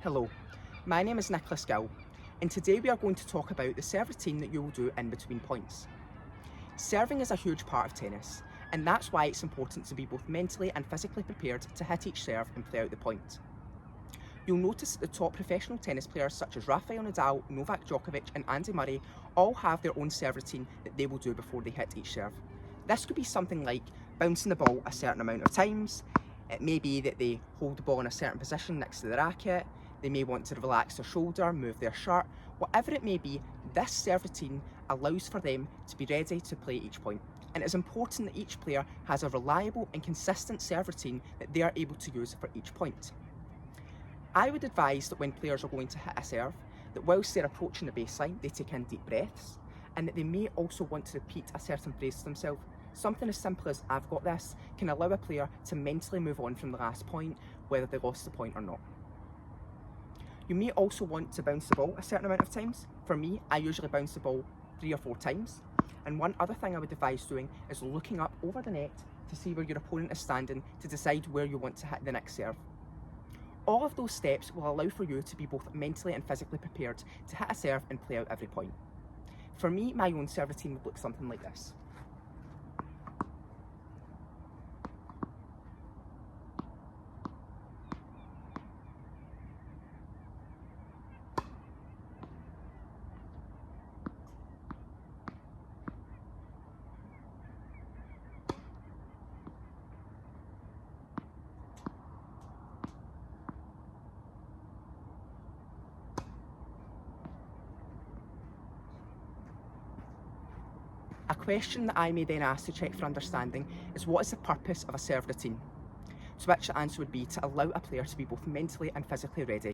Hello, my name is Nicholas Gill, and today we are going to talk about the serve routine that you will do in between points. Serving is a huge part of tennis, and that's why it's important to be both mentally and physically prepared to hit each serve and play out the point. You'll notice that the top professional tennis players such as Rafael Nadal, Novak Djokovic and Andy Murray all have their own serve routine that they will do before they hit each serve. This could be something like bouncing the ball a certain amount of times. It may be that they hold the ball in a certain position next to the racket. They may want to relax their shoulder, move their shirt. Whatever it may be, this serve routine allows for them to be ready to play each point. And it's important that each player has a reliable and consistent serve routine that they are able to use for each point. I would advise that when players are going to hit a serve, that whilst they're approaching the baseline, they take in deep breaths, and that they may also want to repeat a certain phrase to themselves. Something as simple as "I've got this" can allow a player to mentally move on from the last point, whether they lost the point or not. You may also want to bounce the ball a certain amount of times. For me, I usually bounce the ball 3 or 4 times. And one other thing I would advise doing is looking up over the net to see where your opponent is standing to decide where you want to hit the next serve. All of those steps will allow for you to be both mentally and physically prepared to hit a serve and play out every point. For me, my own serve routine would look something like this. A question that I may then ask to check for understanding is, what is the purpose of a serve routine? To which the answer would be to allow a player to be both mentally and physically ready.